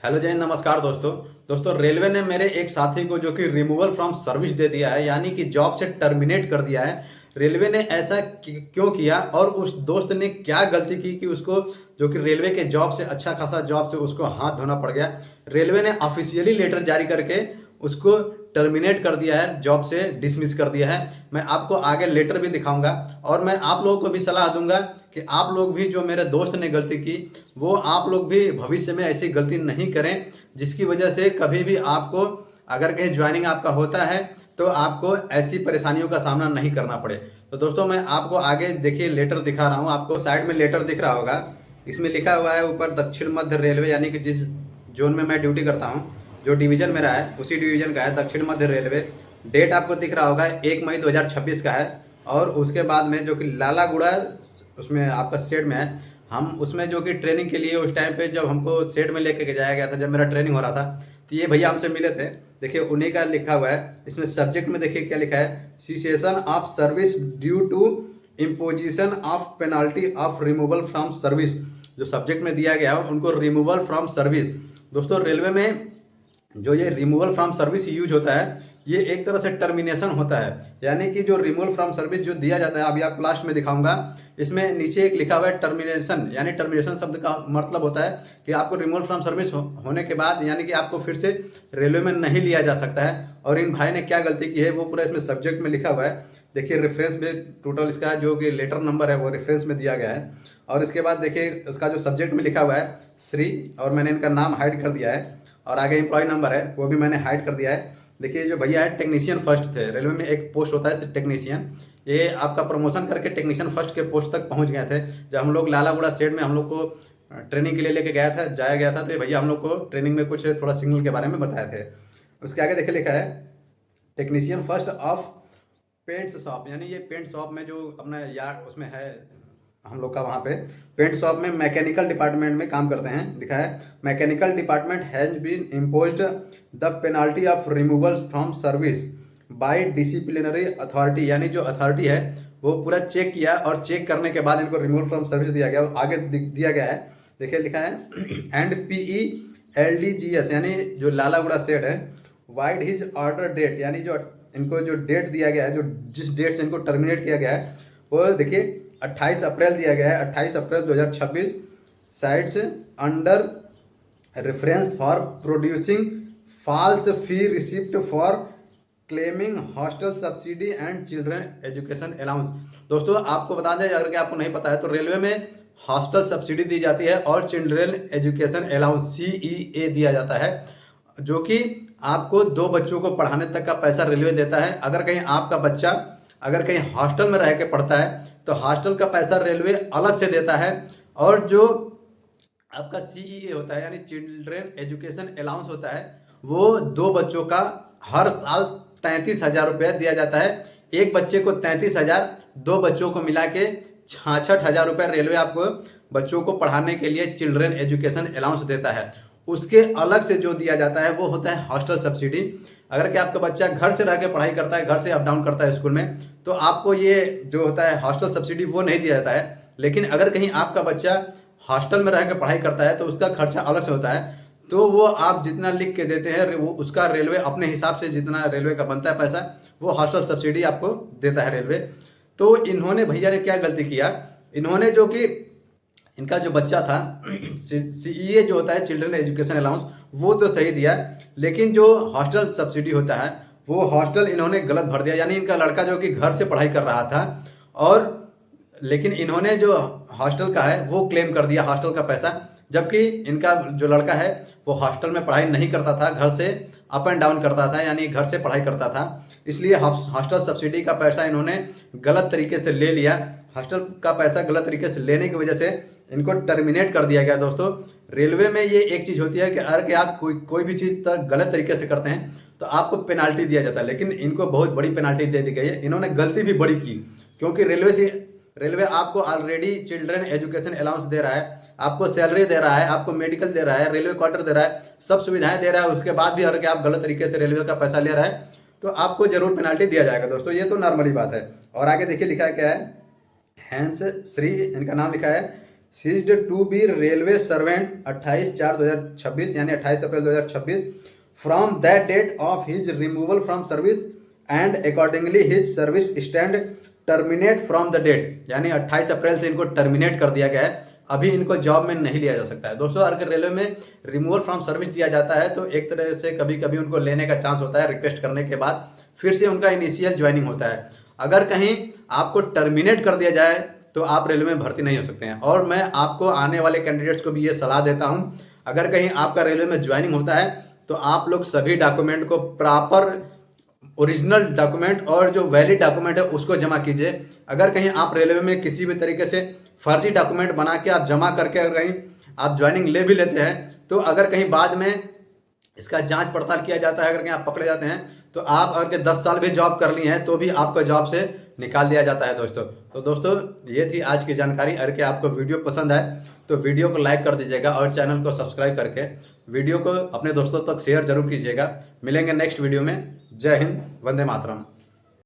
Hello जय हिंद, नमस्कार दोस्तों। रेलवे ने मेरे एक साथी को जो कि रिमूवल फ्रॉम सर्विस दे दिया है, यानी कि जॉब से टर्मिनेट कर दिया है। रेलवे ने ऐसा क्यों किया और उस दोस्त ने क्या गलती की कि उसको जो कि रेलवे के जॉब से अच्छा खासा जॉब से उसको हाथ धोना पड़ गया। रेलवे ने ऑफिशियली लेटर जारी करके उसको टर्मिनेट कर दिया है, जॉब से डिसमिस कर दिया है। मैं आपको आगे लेटर भी दिखाऊंगा और मैं आप लोगों को भी सलाह दूंगा कि आप लोग भी, जो मेरे दोस्त ने गलती की, वो आप लोग भी भविष्य में ऐसी गलती नहीं करें, जिसकी वजह से कभी भी आपको, अगर कहीं ज्वाइनिंग आपका होता है तो आपको ऐसी परेशानियों का सामना नहीं करना पड़े। तो दोस्तों मैं आपको आगे देखिए लेटर दिखा रहा हूँ। आपको साइड में लेटर दिख रहा होगा, इसमें लिखा हुआ है ऊपर दक्षिण मध्य रेलवे, यानी कि जिस जोन में मैं ड्यूटी करता हूँ, जो डिवीजन मेरा है उसी डिवीजन का है दक्षिण मध्य रेलवे। डेट आपको दिख रहा होगा 1 मई 2026 का है। और उसके बाद में जो कि लालागुड़ा उसमें आपका सेट में है, हम उसमें जो कि ट्रेनिंग के लिए उस टाइम पे जब हमको सेट में लेके जाया गया था, जब मेरा ट्रेनिंग हो रहा था, तो ये भैया हमसे मिले थे। देखिए उन्हीं का लिखा हुआ है, इसमें सब्जेक्ट में देखिए क्या लिखा है, cessation of service due to imposition of penalty of removal from service. जो सब्जेक्ट में दिया गया है उनको रिमूवल फ्रॉम सर्विस। दोस्तों रेलवे में जो ये रिमूवल फ्रॉम सर्विस यूज होता है, ये एक तरह से टर्मिनेशन होता है। यानी कि जो रिमूवल फ्रॉम सर्विस जो दिया जाता है, अभी आपको लास्ट में दिखाऊंगा, इसमें नीचे एक लिखा हुआ है टर्मिनेशन। यानी टर्मिनेशन शब्द का मतलब होता है कि आपको रिमूवल फ्रॉम सर्विस होने के बाद, यानी कि आपको फिर से रेलवे में नहीं लिया जा सकता है। और इन भाई ने क्या गलती की है वो पूरा इसमें सब्जेक्ट में लिखा हुआ है। देखिए रेफरेंस में टोटल इसका जो कि लेटर नंबर है वो रेफरेंस में दिया गया है। और इसके बाद देखिए उसका जो सब्जेक्ट में लिखा हुआ है श्री, और मैंने इनका नाम हाइड कर दिया है। और आगे एम्प्लॉय नंबर है वो भी मैंने हाइड कर दिया है। देखिए जो भैया है टेक्नीशियन फर्स्ट थे। रेलवे में एक पोस्ट होता है टेक्नीशियन, ये आपका प्रमोशन करके टेक्नीशियन फर्स्ट के पोस्ट तक पहुंच गए थे। जब हम लोग लालागुड़ा सेट में हम लोग को ट्रेनिंग के लिए लेके जाया गया था, तो ये भैया हम लोग को ट्रेनिंग में कुछ थोड़ा सिग्नल के बारे में बताए थे। उसके आगे देखिए लिखा है technician first of paints shop, यानी ये पेंट शॉप में जो अपना यार्ड उसमें है हम लोग का, वहाँ पे पेंट शॉप में मैकेनिकल डिपार्टमेंट में काम करते हैं। लिखा है mechanical department has been imposed the penalty of removal from service by disciplinary authority. यानी जो अथॉरिटी है वो पूरा चेक किया और चेक करने के बाद इनको रिमूवल फ्रॉम सर्विस दिया गया। आगे दिया गया है, देखिए लिखा है एंड PELDGS, यानी जो लालागुड़ा सेट है, वाइड हिज ऑर्डर डेट, यानी जो इनको जो डेट दिया गया है, जो जिस डेट से इनको टर्मिनेट किया गया है, वो देखिए 28 अप्रैल दिया गया है, 28 अप्रैल 2026। Sides under reference for producing false fee receipt for claiming hostel subsidy and children education allowance. दोस्तों आपको बता दें, अगर आपको नहीं पता है, तो रेलवे में हॉस्टल सब्सिडी दी जाती है और चिल्ड्रन एजुकेशन अलाउंस CEA दिया जाता है, जो कि आपको 2 बच्चों को पढ़ाने तक का पैसा रेलवे देता है। अगर कहीं आपका बच्चा अगर कहीं हॉस्टल में रह के पढ़ता है तो हॉस्टल का पैसा रेलवे अलग से देता है। और जो आपका CEA होता है, यानी चिल्ड्रेन एजुकेशन अलाउंस होता है, वो 2 बच्चों का हर साल 33,000 रुपये दिया जाता है। एक बच्चे को 33,000, 2 बच्चों को मिला के 66,000 रुपये रेलवे आपको बच्चों को पढ़ाने के लिए चिल्ड्रेन एजुकेशन अलाउंस देता है। उसके अलग से जो दिया जाता है वो होता है हॉस्टल सब्सिडी। अगर कि आपका बच्चा घर से रह के पढ़ाई करता है, घर से अप डाउन करता है स्कूल में, तो आपको ये जो होता है हॉस्टल सब्सिडी वो नहीं दिया जाता है। लेकिन अगर कहीं आपका बच्चा हॉस्टल में रह के पढ़ाई करता है तो उसका खर्चा अलग से होता है। तो वो आप जितना लिख के देते हैं वो उसका रेलवे अपने हिसाब से जितना रेलवे का बनता है पैसा, वो हॉस्टल सब्सिडी आपको देता है रेलवे। तो इन्होंने भैया ने क्या गलती किया, इन्होंने जो कि इनका जो बच्चा था CEA जो होता है चिल्ड्रन एजुकेशन अलाउंस, वो तो सही दिया, लेकिन जो हॉस्टल सब्सिडी होता है वो हॉस्टल इन्होंने गलत भर दिया। यानी इनका लड़का जो कि घर से पढ़ाई कर रहा था, और लेकिन इन्होंने जो हॉस्टल का है वो क्लेम कर दिया हॉस्टल का पैसा, जबकि इनका जो लड़का है वो हॉस्टल में पढ़ाई नहीं करता था, घर से अप एंड डाउन करता था, यानी घर से पढ़ाई करता था। इसलिए हॉस्टल सब्सिडी का पैसा इन्होंने गलत तरीके से ले लिया। हॉस्टल का पैसा गलत तरीके से लेने की वजह से इनको टर्मिनेट कर दिया गया। दोस्तों रेलवे में ये एक चीज़ होती है कि अगर कि आप कोई भी चीज़ गलत तरीके से करते हैं तो आपको पेनाल्टी दिया जाता है, लेकिन इनको बहुत बड़ी पेनाल्टी दे दी गई है। इन्होंने गलती भी बड़ी की, क्योंकि रेलवे आपको ऑलरेडी चिल्ड्रन एजुकेशन अलाउंस दे रहा है, आपको सैलरी दे रहा है, आपको मेडिकल दे रहा है, रेलवे क्वार्टर दे रहा है, सब सुविधाएं दे रहा है। उसके बाद भी अगर आप गलत तरीके से रेलवे का पैसा ले रहा है तो आपको जरूर पेनाल्टी दिया जाएगा। दोस्तों ये तो नॉर्मली बात है। और आगे देखिए लिखा है क्या है, हैंस श्री, इनका नाम लिखा है ceased to be railway servant 28/4/2026 यानी 28 अप्रैल 2026 from that date of his removal from service and accordingly his service stand terminate from the date, यानी 28 अप्रैल से इनको टर्मिनेट कर दिया गया है। अभी इनको जॉब में नहीं लिया जा सकता है। दोस्तों अगर रेलवे में रिमूवल फ्रॉम सर्विस दिया जाता है तो एक तरह से कभी कभी उनको लेने का चांस होता है, रिक्वेस्ट करने के बाद फिर से उनका इनिशियल ज्वाइनिंग होता है। अगर कहीं आपको टर्मिनेट कर दिया जाए तो आप रेलवे में भर्ती नहीं हो सकते हैं। और मैं आपको आने वाले कैंडिडेट्स को भी ये सलाह देता हूँ, अगर कहीं आपका रेलवे में ज्वाइनिंग होता है तो आप लोग सभी डॉक्यूमेंट को प्रॉपर ओरिजिनल डॉक्यूमेंट और जो वैलिड डॉक्यूमेंट है उसको जमा कीजिए। अगर कहीं आप रेलवे में किसी भी तरीके से फर्जी डॉक्यूमेंट बना के आप जमा करके अगर कहीं आप ज्वाइनिंग ले भी लेते हैं तो अगर कहीं बाद में इसका जांच पड़ताल किया जाता है, अगर कहीं आप पकड़े जाते हैं तो आप अगर 10 साल भी जॉब कर ली हैं तो भी आपको जॉब से निकाल दिया जाता है दोस्तों। तो दोस्तों ये थी आज की जानकारी। अगर कि आपको वीडियो पसंद आए तो वीडियो को लाइक कर दीजिएगा और चैनल को सब्सक्राइब करके वीडियो को अपने दोस्तों तक शेयर जरूर कीजिएगा। मिलेंगे नेक्स्ट वीडियो में। जय हिंद, वंदे मातरम।